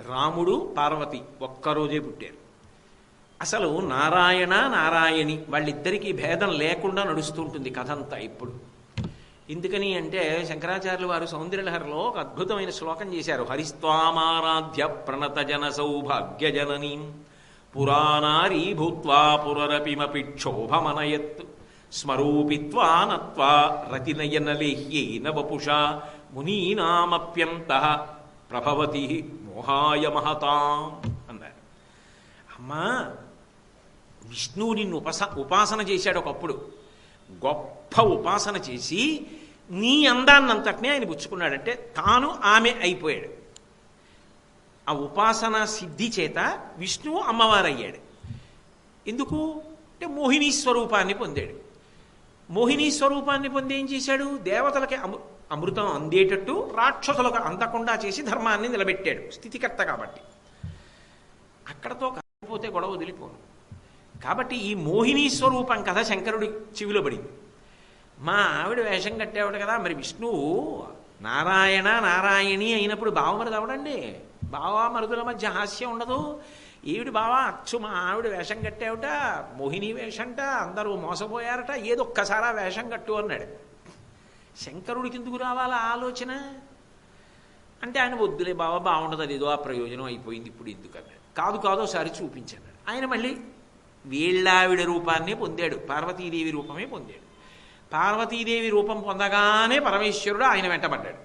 రాముడు పార్వతి ఒక్కరోజే పుట్టారు. అసలు నారాయణ నారాయణి వాళ్ళిద్దరికీ భేదం లేకుండా నడుస్తుంటుంది కథ అంతా ఇప్పుడు. ఎందుకని అంటే శంకరాచార్యులు వారు సౌందర్యలహరిలో ఒక అద్భుతమైన శ్లోకం చేశారు. హరిస్వామారాధ్య ప్రణత జన సౌభాగ్య జననీం పురాణారీ భూత్వా పురరపిమపి క్షోభమనయత్ స్మరూపిత్వా నత్వా రతినయనలేహ్యేన వపుషా మునీనామప్యంత ప్రభవతి మోహాయ మహతాం అన్నారు. అమ్మా, విష్ణువు నిన్ను ఉపాసన చేశాడు ఒకప్పుడు. గొప్ప ఉపాసన చేసి నీ అందాన్నంతటినీ ఆయన పుచ్చుకున్నాడంటే తాను ఆమె అయిపోయాడు. ఆ ఉపాసన సిద్ధి చేత విష్ణువు అమ్మవారయ్యాడు. ఎందుకు అంటే మోహినీ స్వరూపాన్ని పొందాడు. మోహినీ స్వరూపాన్ని పొంది ఏం చేశాడు? దేవతలకి అమృతం అందేటట్టు రాక్షసులకు అందకుండా చేసి ధర్మాన్ని నిలబెట్టాడు. స్థితికర్త కాబట్టి. అక్కడతో కాకపోతే గొడవ వదిలిపోను. కాబట్టి ఈ మోహినీ స్వరూపం కథ శంకరుడి చెవిలో పడింది. మా ఆవిడ వేషం కట్టేవాడు కదా, మరి విష్ణువు నారాయణ నారాయణి అయినప్పుడు బావమరుదు అవడండి. బావమరుదుల మధ్య హాస్యం ఉండదు. ఈవిడ బావా అచ్చు మా ఆవిడ వేషం కట్టేవట, మోహిని వేషంట, అందరూ మోసపోయారట, ఏదొక్కసారి ఆ వేషం కట్టు అన్నాడు. శంకరుడికి ఎందుకు రావాలా ఆలోచన అంటే ఆయన వద్దులే బావ బాగుండదు, అది ఏదో ఆ ప్రయోజనం అయిపోయింది ఇప్పుడు ఎందుకు అన్నాడు. కాదు కాదు ఒకసారి చూపించాడు. ఆయన మళ్ళీ వీళ్ళావిడ రూపాన్ని పొందాడు, పార్వతీదేవి రూపమే పొందాడు. పార్వతీదేవి రూపం పొందగానే పరమేశ్వరుడు ఆయన వెంటబడ్డాడు.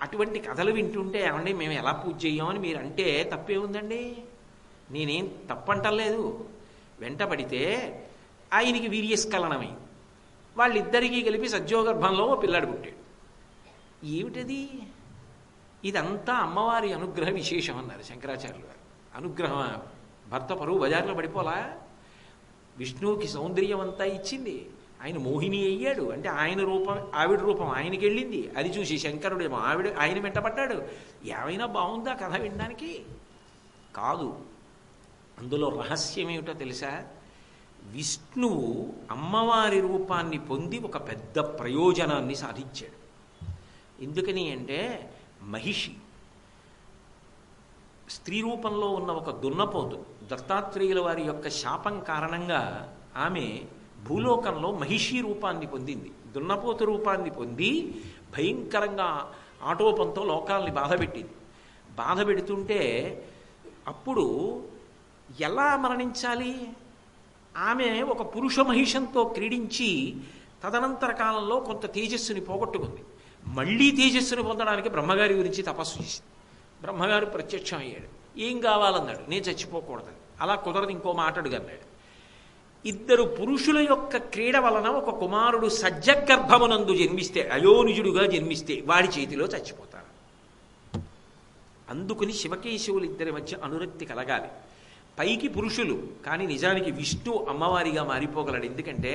అటువంటి కథలు వింటుంటే ఏమండి మేము ఎలా పూజ చెయ్యామని మీరు అంటే తప్పే ఉందండి. నేనేం తప్పంటలేదు. వెంటబడితే ఆయనకి వీర్యస్ఖలనమై వాళ్ళిద్దరికీ కలిపి సజ్జోగర్భంలో పిల్లాడు పుట్టాడు. ఏమిటది? ఇదంతా అమ్మవారి అనుగ్రహ విశేషం అన్నారు శంకరాచార్యులు గారు. అనుగ్రహం భర్త పరువు బజార్లో పడిపోలా? విష్ణువుకి సౌందర్యం అంతా ఇచ్చింది. ఆయన మోహిని అయ్యాడు అంటే ఆయన రూపం ఆవిడ రూపం ఆయనకి వెళ్ళింది. అది చూసి శంకరుడేమో ఆయన వెంటపడ్డాడు. ఏమైనా బాగుందా కథ వినడానికి? కాదు. అందులో రహస్యం ఏమిటో తెలుసా? విష్ణువు అమ్మవారి రూపాన్ని పొంది ఒక పెద్ద ప్రయోజనాన్ని సాధించాడు. ఎందుకని అంటే మహిషి స్త్రీ రూపంలో ఉన్న ఒక దున్నపోతు దత్తాత్రేయుల వారి యొక్క శాపం కారణంగా ఆమె భూలోకంలో మహిషి రూపాన్ని పొందింది. దున్నపోతు రూపాన్ని పొంది భయంకరంగా ఆటోపంతో లోకాల్ని బాధపెట్టింది. బాధ పెడుతుంటే అప్పుడు ఎలా మరణించాలి? ఆమె ఒక పురుష మహిషంతో క్రీడించి తదనంతర కాలంలో కొంత తేజస్సుని పోగొట్టుకుంది. మళ్ళీ తేజస్సుని పొందడానికి బ్రహ్మగారి గురించి తపస్సు చేసింది. బ్రహ్మగారు ప్రత్యక్షం అయ్యాడు. ఏం కావాలన్నాడు. నేను చచ్చిపోకూడదని. అలా కుదరదు, ఇంకో మాట అడుగన్నాడు. ఇద్దరు పురుషుల యొక్క క్రీడ వలన ఒక కుమారుడు సజ్జగర్భమునందు జన్మిస్తే, అయోనిజుడుగా జన్మిస్తే వాడి చేతిలో చచ్చిపోతారు. అందుకుని శివకేశవులు ఇద్దరి మధ్య అనురక్తి కలగాలి. పైకి పురుషులు కానీ నిజానికి విష్ణు అమ్మవారిగా మారిపోగలడు. ఎందుకంటే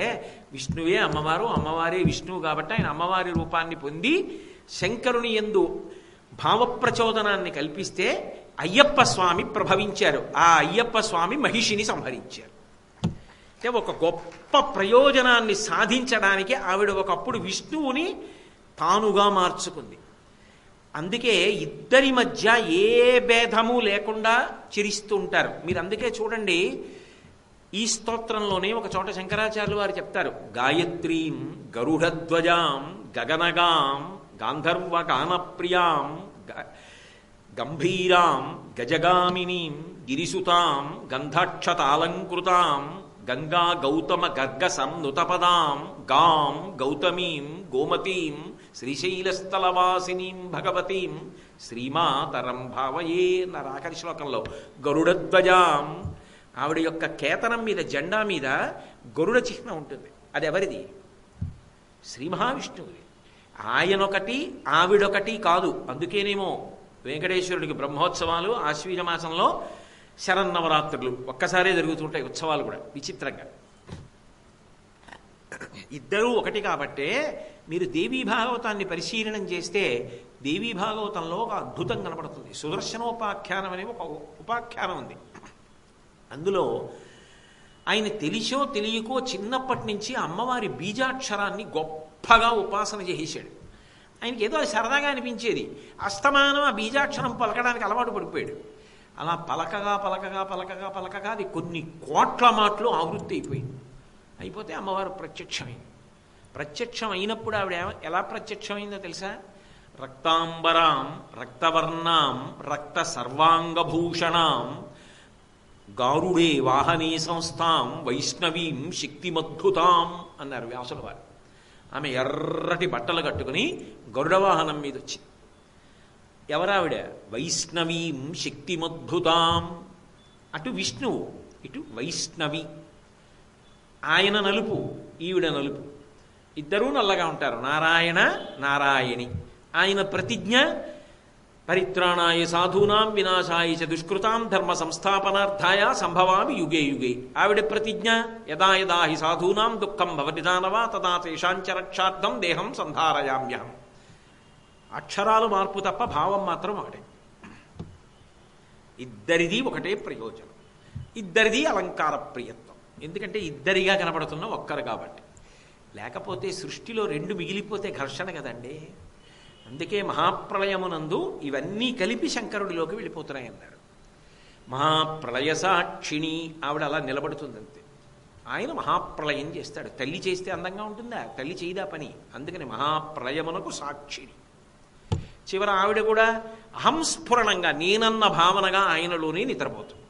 విష్ణువే అమ్మవారు, అమ్మవారే విష్ణువు కాబట్టి ఆయన అమ్మవారి రూపాన్ని పొంది శంకరుని యందు భావప్రచోదనాన్ని కల్పిస్తే అయ్యప్ప స్వామి ప్రభవించారు. ఆ అయ్యప్ప స్వామి మహిషిని సంహరించారు. అంటే ఒక గొప్ప ప్రయోజనాన్ని సాధించడానికి ఆవిడ ఒకప్పుడు విష్ణువుని తానుగా మార్చుకుంది. అందుకే ఇద్దరి మధ్య ఏ భేదము లేకుండా చిరిస్తూ ఉంటారు. మీరు అందుకే చూడండి, ఈ స్తోత్రంలోనే ఒక చోట శంకరాచార్యులు వారు చెప్తారు, గాయత్రీం గరుడధ్వజాం గగనగాం గాంధర్వ గానప్రియాం గంభీరాం గజగామినీం గిరిసుతాం గంధాక్షతాలంకృతాం గంగా గౌతమ గర్గ సంనుతపదాం గాం గౌతమీం గోమతీం శ్రీశైలస్థలవాసినీం భగవతీం శ్రీమాతరం భావయే ఆఖరి శ్లోకంలో గరుడధ్వజాం. ఆవిడ యొక్క కేతనం మీద జెండా మీద గరుడ చిహ్నం ఉంటుంది. అది ఎవరిది? శ్రీ మహావిష్ణువుది. ఆయనొకటి ఆవిడొకటి కాదు. అందుకేనేమో వెంకటేశ్వరుడికి బ్రహ్మోత్సవాలు ఆశ్వీజ మాసంలో శరన్నవరాత్రులు ఒక్కసారే జరుగుతుంటాయి. ఉత్సవాలు కూడా విచిత్రంగా ఇద్దరూ ఒకటి కాబట్టే మీరు దేవీ భాగవతాన్ని పరిశీలనం చేస్తే దేవీ భాగవతంలో ఒక అద్భుతం కనపడుతుంది. సుదర్శనోపాఖ్యానం అనే ఒక ఉపాఖ్యానం ఉంది. అందులో ఆయన తెలిసో తెలియకో చిన్నప్పటి నుంచి అమ్మవారి బీజాక్షరాన్ని గొప్పగా ఉపాసన చేశాడు. ఆయనకి ఏదో అది సరదాగా అనిపించేది. అస్తమానం ఆ బీజాక్షరం పలకడానికి అలవాటు పడిపోయాడు. అలా పలకగా పలకగా పలకగా పలకగా అది కొన్ని కోట్ల మాటలు ఆవృత్తి అయిపోయింది. అయిపోతే అమ్మవారు ప్రత్యక్షమైంది. ప్రత్యక్షం అయినప్పుడు ఆవిడ ఎలా ప్రత్యక్షమైందో తెలుసా? రక్తాంబరాం రక్తవర్ణాం రక్త సర్వాంగభూషణాం గారుడే వాహనే సంస్థాం వైష్ణవీం శక్తిమద్భుతాం అన్నారు వ్యాసుల వారు. ఆమె ఎర్రటి బట్టలు కట్టుకుని గరుడ వాహనం మీద వచ్చింది. ఎవరావిడ? వైష్ణవీం శక్తిమద్భుతాం. అటు విష్ణువు, ఇటు వైష్ణవి. ఆయన నలుపు, ఈవిడ నలుపు, ఇద్దరూ నల్లగా ఉంటారు. నారాయణ నారాయణి. ఆయన ప్రతిజ్ఞ పరిత్రాణాయ సాధూనాం వినాశాయ చ దుష్కృతాం ధర్మ సంస్థాపనార్థాయ సంభవామి యుగే యుగే. ఆవిడ ప్రతిజ్ఞ యదా యదా హి సాధూనాం దుఃఖం భవతి దానవ తదా తేషాంచ రక్షార్థం దేహం సంధారయామ్యహం. అక్షరాలు మార్పు తప్ప భావం మాత్రం ఒకటే. ఇద్దరిది ఒకటే ప్రయోజనం, ఇద్దరిది అలంకార ప్రియత్వం. ఎందుకంటే ఇద్దరిగా కనబడుతున్న ఒక్కరు కాబట్టి. లేకపోతే సృష్టిలో రెండు మిగిలిపోతే ఘర్షణ కదండి. అందుకే మహాప్రళయమునందు ఇవన్నీ కలిపి శంకరుడిలోకి వెళ్ళిపోతున్నాయి అన్నాడు. మహాప్రళయ సాక్షిణి, ఆవిడ అలా నిలబడుతుందంతే. ఆయన మహాప్రళయం చేస్తాడు. తల్లి చేస్తే అందంగా ఉంటుందా? తల్లి చేయదా పని. అందుకని మహాప్రళయమునకు సాక్షిణి. చివర ఆవిడ కూడా అహంస్ఫురణంగా నేనన్న భావనగా ఆయనలోనే నిద్రపోతుంది.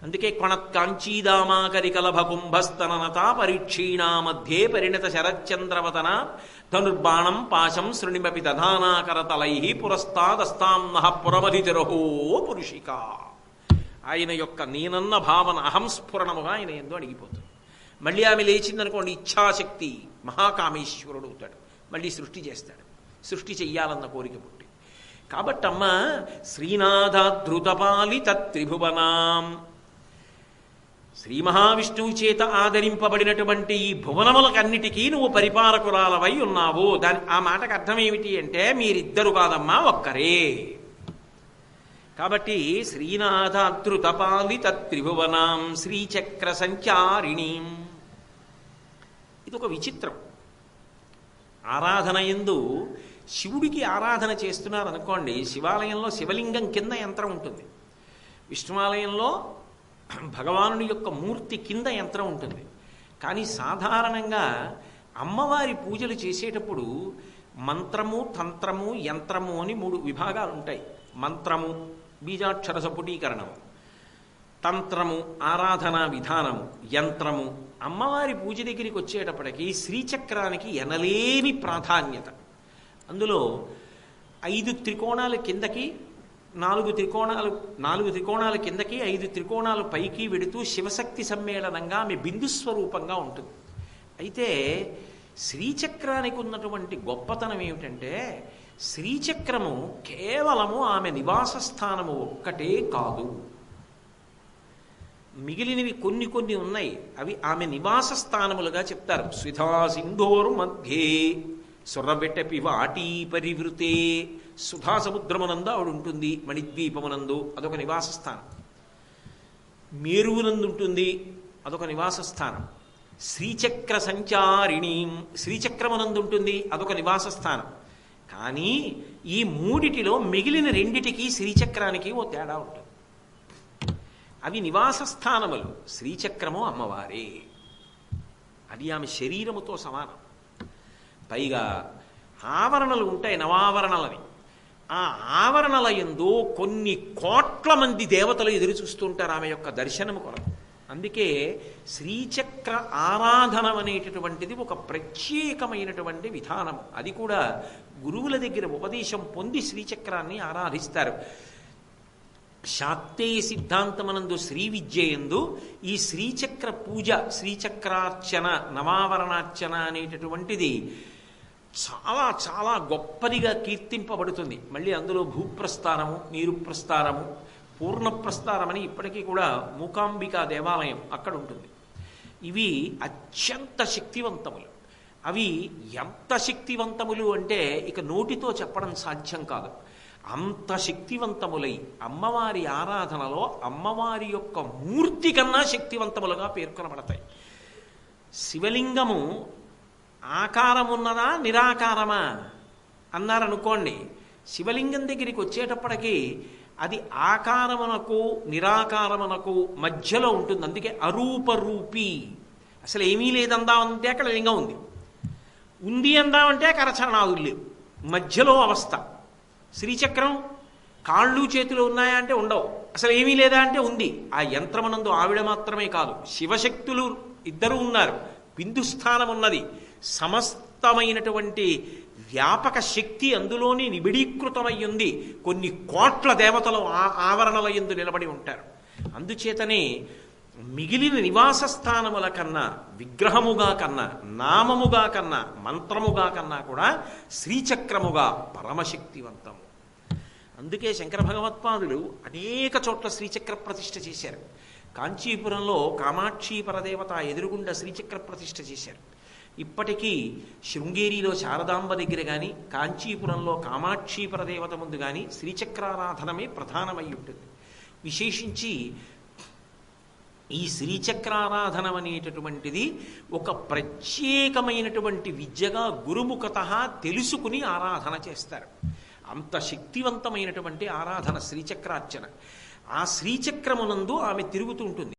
అందుకే కొణత్కాంచీదామాకరికలభకుంభస్తననతా పరీక్షీణా మధ్యే పరిణత శరచంద్రవతన ధనుర్బాణం పాశం శృణిమపి దధానాకరతలై పురస్తాదస్తాం నః పురమధితిరహో పురుషిక. ఆయన యొక్క నేనన్న భావన అహంస్ఫురణముగా ఆయన ఎందో అడిగిపోతుంది. మళ్ళీ ఆమె లేచిందనుకోండి, ఇచ్ఛాశక్తి, మహాకామేశ్వరుడు అవుతాడు. మళ్ళీ సృష్టి చేస్తాడు. సృష్టి చెయ్యాలన్న కోరిక పుట్టి. కాబట్టమ్మ శ్రీనాథాధృతపాలిత త్రిభువనాం, శ్రీ మహావిష్ణువు చేత ఆదరింపబడినటువంటి ఈ భువనములకన్నిటికీ నువ్వు పరిపాలకురాలవై ఉన్నావు. ఆ మాటకు అర్థం ఏమిటి అంటే మీరిద్దరు కాదమ్మా, ఒక్కరే. కాబట్టి శ్రీనాథాధృతపాలిత త్రిభువనాం శ్రీచక్ర సంచారిణీం. ఇది ఒక విచిత్రం. ఆరాధన యందు శివుడికి ఆరాధన చేస్తున్నారనుకోండి, శివాలయంలో శివలింగం కింద యంత్రం ఉంటుంది, విష్ణువాలయంలో భగవానుని యొక్క మూర్తి కింద యంత్రం ఉంటుంది. కానీ సాధారణంగా అమ్మవారి పూజలు చేసేటప్పుడు మంత్రము, తంత్రము, యంత్రము అని 3 విభాగాలు ఉంటాయి. మంత్రము బీజాక్షర సపుటీకరణము, తంత్రము ఆరాధనా విధానము, యంత్రము. అమ్మవారి పూజ దగ్గరికి వచ్చేటప్పటికి శ్రీచక్రానికి ఎనలేని ప్రాధాన్యత. అందులో 5 త్రికోణాల కిందకి, 4 త్రికోణాల కిందకి, 5 త్రికోణాలు పైకి వెడుతూ శివశక్తి సమ్మేళనంగా ఆమె బిందుస్వరూపంగా ఉంటుంది. అయితే శ్రీచక్రానికి ఉన్నటువంటి గొప్పతనం ఏమిటంటే, శ్రీచక్రము కేవలము ఆమె నివాస స్థానము ఒక్కటే కాదు. మిగిలినవి కొన్ని కొన్ని ఉన్నాయి, అవి ఆమె నివాస స్థానములుగా చెప్తారు. స్విధా సింధోరు మధ్యే సురబెటపి వాటీ పరివృతే. సుధా సముద్రమునందు ఆవిడ ఉంటుంది, మణిద్వీపమునందు, అదొక నివాస స్థానం. మేరువునందు ఉంటుంది, అదొక నివాస స్థానం. శ్రీచక్ర సంచారిణి, శ్రీచక్రమునందు ఉంటుంది, అదొక నివాస స్థానం. కానీ ఈ 3టిలో మిగిలిన 2టికి శ్రీచక్రానికి ఓ తేడా ఉంటుంది. అవి నివాస స్థానములు. శ్రీచక్రము అమ్మవారే, అది ఆమె శరీరముతో సమానం. పైగా ఆవరణలు ఉంటాయి, నవావరణలని. ఆ ఆవరణల యందు కొన్ని కోట్ల మంది దేవతలు ఎదురు చూస్తుంటారు ఆమె యొక్క దర్శనము కొరకు. అందుకే శ్రీచక్ర ఆరాధన అనేటటువంటిది ఒక ప్రత్యేకమైనటువంటి విధానం. అది కూడా గురువుల దగ్గర ఉపదేశం పొంది శ్రీచక్రాన్ని ఆరాధిస్తారు. శాక్తేయ సిద్ధాంతమనందు శ్రీ విద్యయందు ఈ శ్రీచక్ర పూజ, శ్రీచక్రార్చన, నవావరణార్చన అనేటటువంటిది చాలా చాలా గొప్పదిగా కీర్తింపబడుతుంది. మళ్ళీ అందులో భూప్రస్థానము, నీరు ప్రస్థానము, పూర్ణప్రస్థానమని ఇప్పటికీ కూడా మూకాంబికా దేవాలయం అక్కడ ఉంటుంది. ఇవి అత్యంత శక్తివంతములు. అవి ఎంత శక్తివంతములు అంటే ఇక నోటితో చెప్పడం సాధ్యం కాదు. అంత శక్తివంతములై అమ్మవారి ఆరాధనలో అమ్మవారి యొక్క మూర్తి కన్నా శక్తివంతములుగా పేర్కొనబడతాయి. శివలింగము ఆకారమున్నదా నిరాకారమా అన్నారనుకోండి, శివలింగం దగ్గరికి వచ్చేటప్పటికి అది ఆకారమునకు నిరాకారమునకు మధ్యలో ఉంటుంది. అందుకే అరూపరూపి. అసలు ఏమీ లేదందామంటే అక్కడ లింగం ఉంది, ఉంది అందామంటే కరచరణాదులు లేవు, మధ్యలో అవస్థ. శ్రీచక్రం కాళ్ళు చేతులు ఉన్నాయా అంటే ఉండవు, అసలు ఏమీ లేదా అంటే ఉంది. ఆ యంత్రమునందు ఆవిడ మాత్రమే కాదు, శివశక్తులు ఇద్దరు ఉన్నారు, బిందు స్థానం ఉన్నది, సమస్తమైనటువంటి వ్యాపక శక్తి అందులోనే నిబిడీకృతమై ఉంది. కొన్ని కోట్ల దేవతలు ఆవరణల యందు నిలబడి ఉంటారు. అందుచేతనే మిగిలిన నివాస స్థానముల కన్నా, విగ్రహముగా కన్నా, నామముగా కన్నా, మంత్రముగా కన్నా కూడా శ్రీచక్రముగా పరమశక్తివంతము. అందుకే శంకర భగవత్పాదులు అనేక చోట్ల శ్రీచక్ర ప్రతిష్ఠ చేశారు. కాంచీపురంలో కామాక్షి పరదేవత ఎదురుగుండా శ్రీచక్ర ప్రతిష్ఠ చేశారు. ఇప్పటికీ శృంగేరిలో శారదాంబ దగ్గర కానీ, కాంచీపురంలో కామాక్షి పరదేవత ముందు కానీ శ్రీచక్రారాధనమే ప్రధానమై ఉంటుంది. విశేషించి ఈ శ్రీచక్రారాధనం అనేటటువంటిది ఒక ప్రత్యేకమైనటువంటి విద్యగా గురుముఖత తెలుసుకుని ఆరాధన చేస్తారు. అంత శక్తివంతమైనటువంటి ఆరాధన శ్రీచక్రార్చన. ఆ శ్రీచక్రమునందు ఆమె తిరుగుతూ ఉంటుంది.